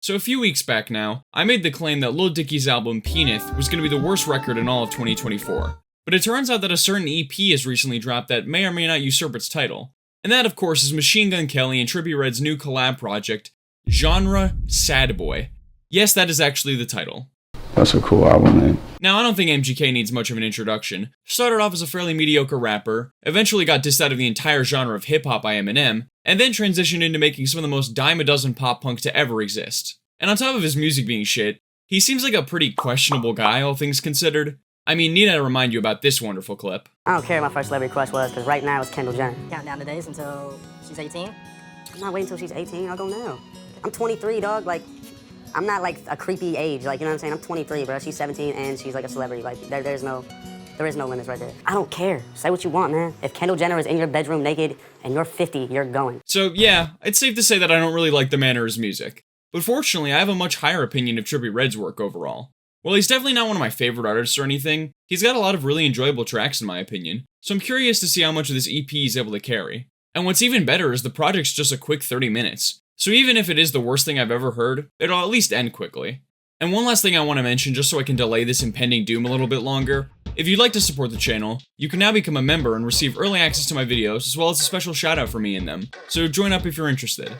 So a few weeks back now, I made the claim that Lil Dicky's album PENITH was going to be the worst record in all of 2024. But it turns out that a certain EP has recently dropped that may or may not usurp its title. And that, of course, is Machine Gun Kelly and Trippie Redd's new collab project, Genre Sadboy. Yes, that is actually the title. That's a cool album name. Now, I don't think MGK needs much of an introduction. Started off as a fairly mediocre rapper, eventually got dissed out of the entire genre of hip-hop by Eminem, and then transitioned into making some of the most dime-a-dozen pop-punk to ever exist. And on top of his music being shit, he seems like a pretty questionable guy, all things considered. I mean, need I remind you about this wonderful clip? I don't care who my first celebrity crush was, because right now it's Kendall Jenner. Count down the days until she's 18? I'm not waiting until she's 18, I'll go now. I'm 23, dog, like, I'm not like a creepy age, like, you know what I'm saying? I'm 23, bro, she's 17 and she's like a celebrity, like, there is no limits right there. I don't care, say what you want, man. If Kendall Jenner is in your bedroom naked and you're 50, you're going. So yeah, it's safe to say that I don't really like the man or his music. But fortunately, I have a much higher opinion of Trippie Redd's work overall. While he's definitely not one of my favorite artists or anything, he's got a lot of really enjoyable tracks in my opinion, so I'm curious to see how much of this EP he's able to carry. And what's even better is the project's just a quick 30 minutes. So even if it is the worst thing I've ever heard, it'll at least end quickly. And one last thing I want to mention just so I can delay this impending doom a little bit longer. If you'd like to support the channel, you can now become a member and receive early access to my videos as well as a special shout out for me in them. So join up if you're interested.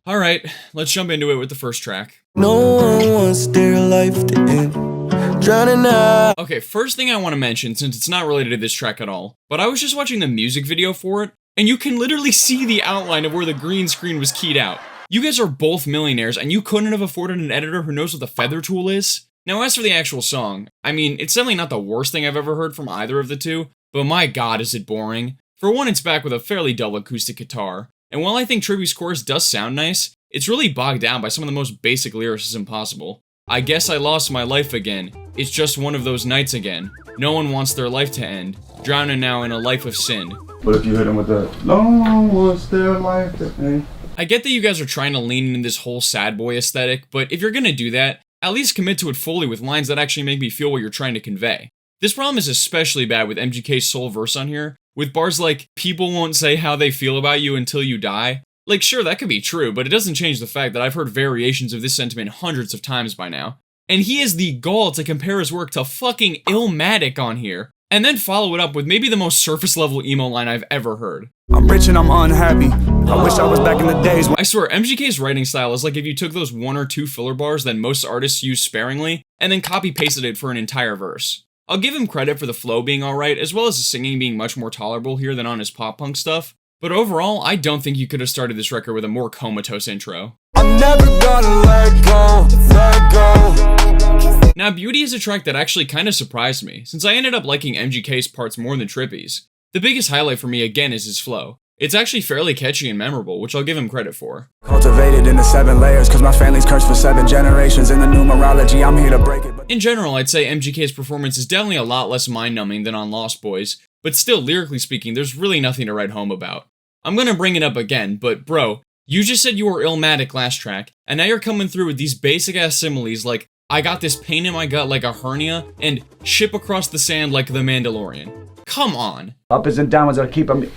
Alright, let's jump into it with the first track. No one wants their life to end. Drowning out. Okay, first thing I want to mention, since it's not related to this track at all, but I was just watching the music video for it, and you can literally see the outline of where the green screen was keyed out. You guys are both millionaires, and you couldn't have afforded an editor who knows what the feather tool is? Now, as for the actual song, I mean, it's definitely not the worst thing I've ever heard from either of the two, but my god is it boring. For one, it's back with a fairly dull acoustic guitar, and while I think Trippie's chorus does sound nice, it's really bogged down by some of the most basic lyricism possible. I guess I lost my life again. It's just one of those nights again. No one wants their life to end. Drowning now in a life of sin. But if you hit him with the no one wants their life to end. I get that you guys are trying to lean into this whole sad boy aesthetic, but if you're gonna do that, at least commit to it fully with lines that actually make me feel what you're trying to convey. This problem is especially bad with MGK's sole verse on here, with bars like, people won't say how they feel about you until you die. Like, sure, that could be true, but it doesn't change the fact that I've heard variations of this sentiment hundreds of times by now. And he has the gall to compare his work to fucking Illmatic on here, and then follow it up with maybe the most surface-level emo line I've ever heard. I'm rich and I'm unhappy. I wish I was back in the days when— I swear, MGK's writing style is like if you took those one or two filler bars that most artists use sparingly, and then copy-pasted it for an entire verse. I'll give him credit for the flow being alright, as well as the singing being much more tolerable here than on his pop-punk stuff, but overall, I don't think you could have started this record with a more comatose intro. I'm never gonna let go, let go. Now, Beauty is a track that actually kinda surprised me, since I ended up liking MGK's parts more than Trippie's. The biggest highlight for me again is his flow. It's actually fairly catchy and memorable, which I'll give him credit for. Cultivated into 7 layers, cause my family's cursed for 7 generations. In the numerology, I'm here to break it. In general, I'd say MGK's performance is definitely a lot less mind-numbing than on Lost Boys, but still, lyrically speaking, there's really nothing to write home about. I'm gonna bring it up again, but bro, you just said you were Illmatic last track, and now you're coming through with these basic-ass similes like, I got this pain in my gut like a hernia, and ship across the sand like the Mandalorian. Come on. Uppers and downwards are keep them.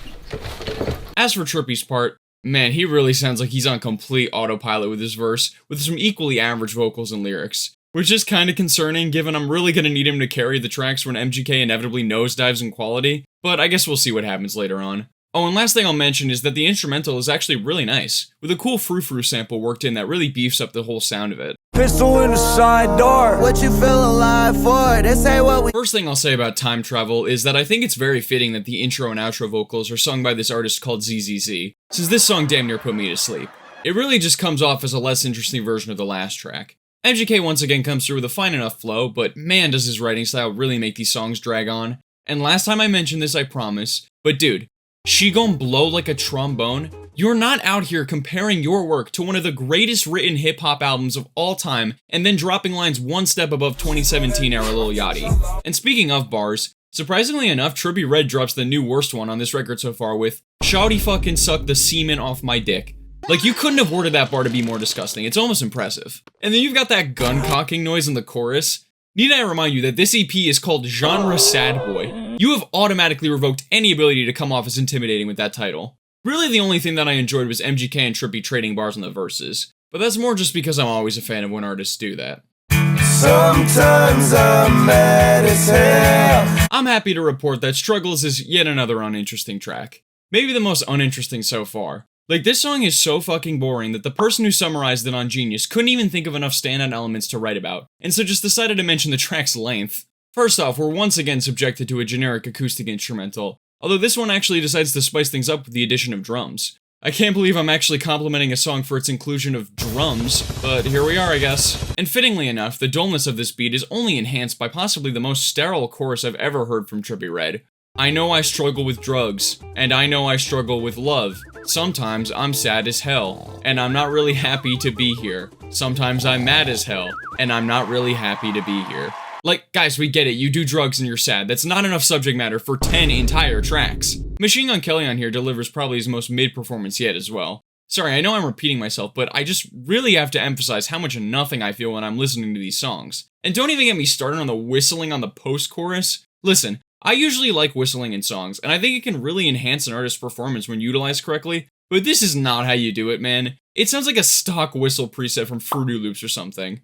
As for Trippie's part, man, he really sounds like he's on complete autopilot with his verse, with some equally average vocals and lyrics. Which is kinda concerning, given I'm really gonna need him to carry the tracks when MGK inevitably nosedives in quality, but I guess we'll see what happens later on. Oh, and last thing I'll mention is that the instrumental is actually really nice, with a cool frou-frou sample worked in that really beefs up the whole sound of it. Pistol in the side door. What you feel alive for? They say what we— First thing I'll say about Time Travel is that I think it's very fitting that the intro and outro vocals are sung by this artist called ZZZ, since this song damn near put me to sleep. It really just comes off as a less interesting version of the last track. MGK once again comes through with a fine enough flow, but man does his writing style really make these songs drag on. And last time I mentioned this, I promise, but dude, She Gon' Blow Like a Trombone? You're not out here comparing your work to one of the greatest written hip-hop albums of all time, and then dropping lines one step above 2017 era Lil Yachty. And speaking of bars, surprisingly enough, Trippie Redd drops the new worst one on this record so far with, "Shawty fucking suck the semen off my dick." Like, you couldn't have worded that bar to be more disgusting, it's almost impressive. And then you've got that gun cocking noise in the chorus. Need I remind you that this EP is called Genre Sadboy? You have automatically revoked any ability to come off as intimidating with that title. Really the only thing that I enjoyed was MGK and Trippie trading bars on the verses, But that's more just because I'm always a fan of when artists do that. Sometimes I'm mad as hell. I'm happy to report that Struggles is yet another uninteresting track. Maybe the most uninteresting so far. Like, this song is so fucking boring that the person who summarized it on Genius couldn't even think of enough standout elements to write about, and so just decided to mention the track's length. First off, we're once again subjected to a generic acoustic instrumental, although this one actually decides to spice things up with the addition of drums. I can't believe I'm actually complimenting a song for its inclusion of drums, but here we are, I guess. And fittingly enough, the dullness of this beat is only enhanced by possibly the most sterile chorus I've ever heard from Trippie Redd. I know I struggle with drugs, and I know I struggle with love. Sometimes I'm sad as hell, and I'm not really happy to be here. Sometimes I'm mad as hell, and I'm not really happy to be here. Like, guys, we get it, you do drugs and you're sad. That's not enough subject matter for 10 entire tracks. Machine Gun Kelly on here delivers probably his most mid-performance yet as well. Sorry, I know I'm repeating myself, but I just really have to emphasize how much nothing I feel when I'm listening to these songs. And don't even get me started on the whistling on the post-chorus. Listen, I usually like whistling in songs, and I think it can really enhance an artist's performance when utilized correctly, but this is not how you do it, man. It sounds like a stock whistle preset from Fruity Loops or something.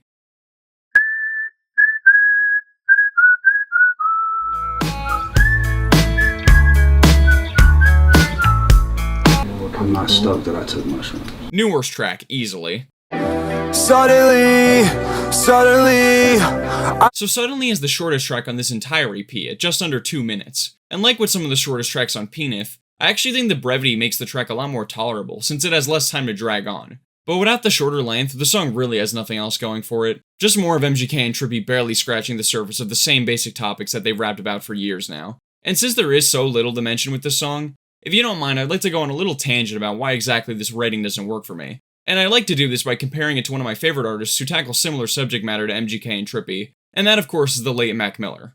I'm not stoked that I took mushrooms. New worst track, easily. Suddenly. So Suddenly is the shortest track on this entire EP, at just under 2 minutes. And like with some of the shortest tracks on PENITH, I actually think the brevity makes the track a lot more tolerable, since it has less time to drag on. But without the shorter length, the song really has nothing else going for it. Just more of MGK and Trippie barely scratching the surface of the same basic topics that they've rapped about for years now. And since there is so little to mention with this song, if you don't mind, I'd like to go on a little tangent about why exactly this writing doesn't work for me. And I like to do this by comparing it to one of my favorite artists who tackle similar subject matter to MGK and Trippie, and that of course is the late Mac Miller.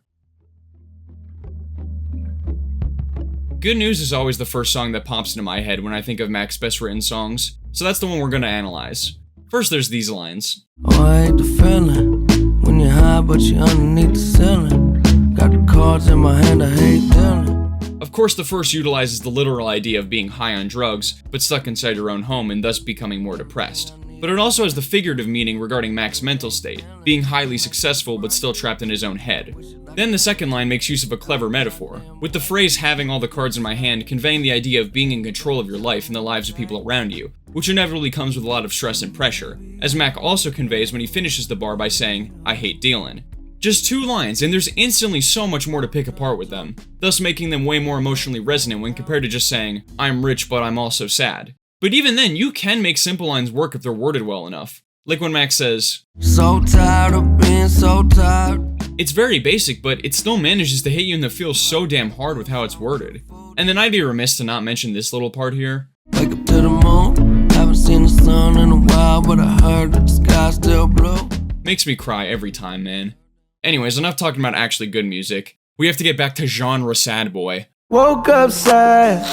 Good News is always the first song that pops into my head when I think of Mac's best written songs, so that's the one we're gonna analyze. First there's these lines. Oh, I hate the feeling when you're high but you're underneath the ceiling. Got the cards in my hand, I hate dealing. Of course, the first utilizes the literal idea of being high on drugs, but stuck inside your own home and thus becoming more depressed. But it also has the figurative meaning regarding Mac's mental state, being highly successful but still trapped in his own head. Then the second line makes use of a clever metaphor, with the phrase having all the cards in my hand conveying the idea of being in control of your life and the lives of people around you, which inevitably comes with a lot of stress and pressure, as Mac also conveys when he finishes the bar by saying, I hate dealin'. Just 2 lines, and there's instantly so much more to pick apart with them, thus making them way more emotionally resonant when compared to just saying, I'm rich but I'm also sad. But even then, you can make simple lines work if they're worded well enough. Like when Mac says, So tired of being so tired. It's very basic, but it still manages to hit you in the feels so damn hard with how it's worded. And then I'd be remiss to not mention this little part here. Wake up to the moon. Haven't seen the sun in a while, but I heard that the sky's still blue. Makes me cry every time, man. Anyways, enough talking about actually good music. We have to get back to genre sad boy. Woke up sad.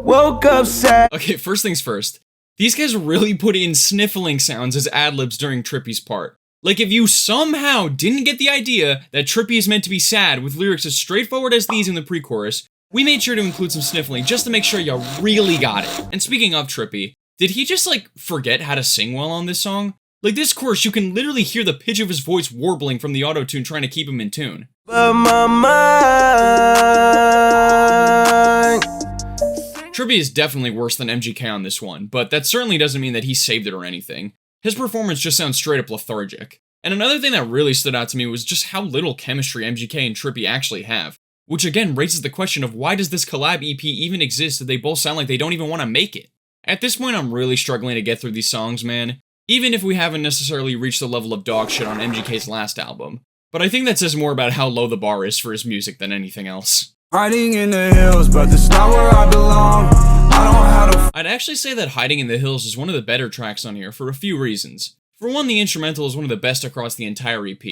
Woke up sad. Okay, first things first. These guys really put in sniffling sounds as ad-libs during Trippie's part. Like, if you somehow didn't get the idea that Trippie is meant to be sad with lyrics as straightforward as these in the pre-chorus, we made sure to include some sniffling just to make sure you really got it. And speaking of Trippie, did he just, like, forget how to sing well on this song? Like, this chorus, you can literally hear the pitch of his voice warbling from the auto-tune trying to keep him in tune. But my mind. Trippie is definitely worse than MGK on this one, but that certainly doesn't mean that he saved it or anything. His performance just sounds straight up lethargic. And another thing that really stood out to me was just how little chemistry MGK and Trippie actually have. Which again raises the question of why does this collab EP even exist if they both sound like they don't even want to make it? At this point, I'm really struggling to get through these songs, man. Even if we haven't necessarily reached the level of dog shit on MGK's last album. But I think that says more about how low the bar is for his music than anything else. Hiding in the hills, but that's not where I belong. I don't have to. I'd actually say that Hiding in the Hills is one of the better tracks on here for a few reasons. For one, the instrumental is one of the best across the entire EP,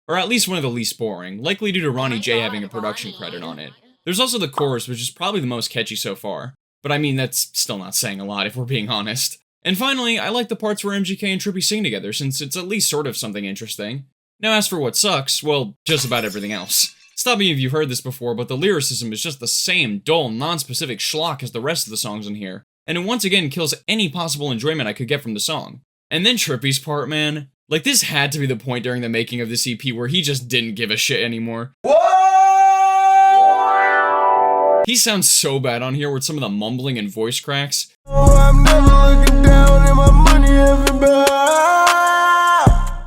or at least one of the least boring, likely due to Ronnie J having a production credit on it. There's also the chorus, which is probably the most catchy so far, but I mean that's still not saying a lot if we're being honest. And finally, I like the parts where MGK and Trippie sing together, since it's at least sort of something interesting. Now as for what sucks, well, just about everything else. Stop me if you've heard this before, but the lyricism is just the same dull, non-specific schlock as the rest of the songs in here. and it once again kills any possible enjoyment I could get from the song. And then Trippie's part, man. Like, this had to be the point during the making of this EP where he just didn't give a shit anymore. He sounds so bad on here with some of the mumbling and voice cracks. I'm never looking down and my money everywhere.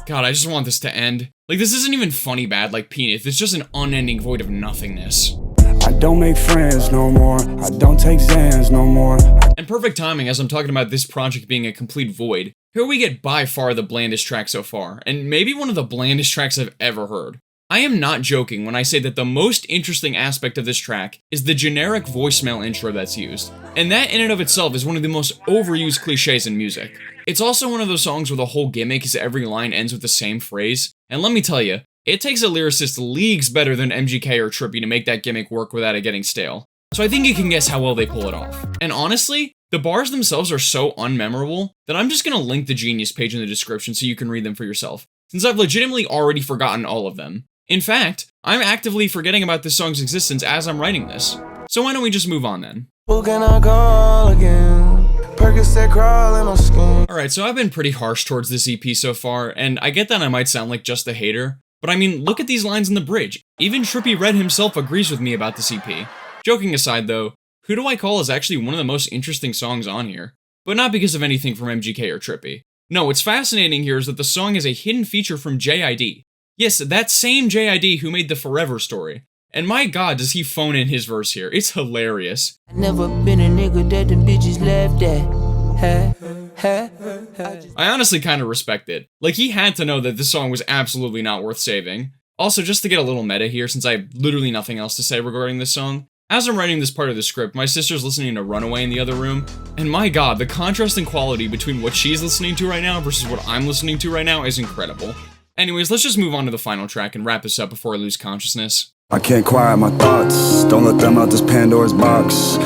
God, I just want this to end. Like, this isn't even funny bad like PENITH, it's just an unending void of nothingness. I don't make friends no more. I don't take Xans no more. And perfect timing as I'm talking about this project being a complete void. Here we get by far the blandest track so far, and maybe one of the blandest tracks I've ever heard. I am not joking when I say that the most interesting aspect of this track is the generic voicemail intro that's used. And that in and of itself is one of the most overused cliches in music. It's also one of those songs where the whole gimmick is every line ends with the same phrase, and let me tell you, it takes a lyricist leagues better than MGK or Trippie to make that gimmick work without it getting stale. So I think you can guess how well they pull it off. And honestly, the bars themselves are so unmemorable that I'm just gonna link the Genius page in the description so you can read them for yourself, since I've legitimately already forgotten all of them. In fact, I'm actively forgetting about this song's existence as I'm writing this. So why don't we just move on then? Who can I call again? Percocet crawl in my skin. Alright, so I've been pretty harsh towards this EP so far, and I get that I might sound like just a hater, but I mean, look at these lines in the bridge. Even Trippie Redd himself agrees with me about this EP. Joking aside though, Who Do I Call is actually one of the most interesting songs on here, but not because of anything from MGK or Trippie. No, what's fascinating here is that the song is a hidden feature from JID. Yes, that same JID who made the Forever story. And my god, does he phone in his verse here. It's hilarious. I never been a nigga that them bitches laughed at. I honestly kind of respect it. Like, he had to know that this song was absolutely not worth saving. Also, just to get a little meta here, since I have literally nothing else to say regarding this song, as I'm writing this part of the script, my sister's listening to Runaway in the other room, and my god, the contrast in quality between what she's listening to right now versus what I'm listening to right now is incredible. Anyways, let's just move on to the final track and wrap this up before I lose consciousness. I can't quiet my thoughts. Don't let them out this Pandora's box.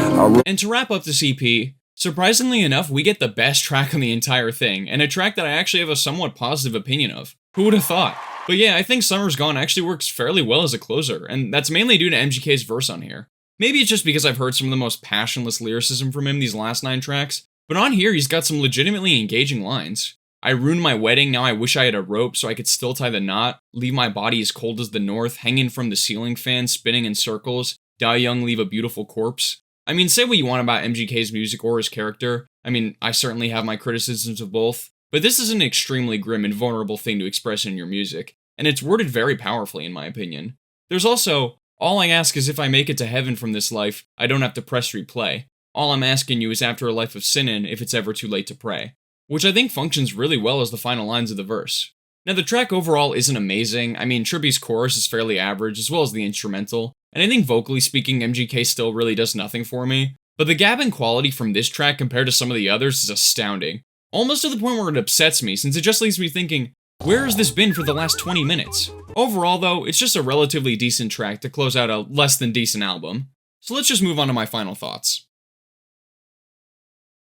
And to wrap up this EP, surprisingly enough, we get the best track on the entire thing, and a track that I actually have a somewhat positive opinion of. Who would have thought? But yeah, I think Summer's Gone actually works fairly well as a closer, and that's mainly due to MGK's verse on here. Maybe it's just because I've heard some of the most passionless lyricism from him these last 9 tracks, but on here he's got some legitimately engaging lines. I ruined my wedding, now I wish I had a rope so I could still tie the knot, leave my body as cold as the north, hanging from the ceiling fan, spinning in circles, die young, leave a beautiful corpse. I mean, say what you want about MGK's music or his character, I mean, I certainly have my criticisms of both, but this is an extremely grim and vulnerable thing to express in your music, and it's worded very powerfully in my opinion. There's also, all I ask is if I make it to heaven from this life, I don't have to press replay. All I'm asking you is after a life of sinning, if it's ever too late to pray. Which I think functions really well as the final lines of the verse. Now the track overall isn't amazing, I mean Trippie's chorus is fairly average as well as the instrumental, and I think vocally speaking MGK still really does nothing for me, but the gap in quality from this track compared to some of the others is astounding. Almost to the point where it upsets me since it just leaves me thinking, where has this been for the last 20 minutes? Overall though, it's just a relatively decent track to close out a less than decent album. So let's just move on to my final thoughts.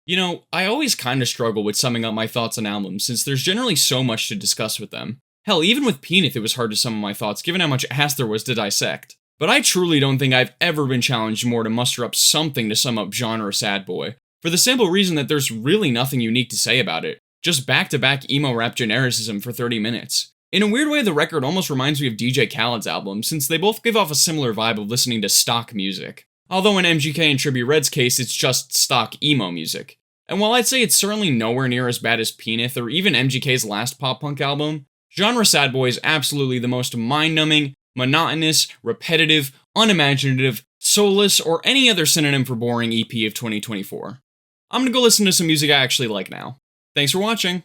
You know, I always kinda struggle with summing up my thoughts on albums, since there's generally so much to discuss with them. Hell, even with PENITH it was hard to sum up my thoughts, given how much ass there was to dissect. But I truly don't think I've ever been challenged more to muster up something to sum up genre sadboy, for the simple reason that there's really nothing unique to say about it, just back-to-back emo rap genericism for 30 minutes. In a weird way, the record almost reminds me of DJ Khaled's album, since they both give off a similar vibe of listening to stock music. Although in MGK and Trippie Redd's case, it's just stock emo music. And while I'd say it's certainly nowhere near as bad as PENITH or even MGK's last pop-punk album, genre sadboy is absolutely the most mind-numbing, monotonous, repetitive, unimaginative, soulless, or any other synonym for boring EP of 2024. I'm gonna go listen to some music I actually like now. Thanks for watching!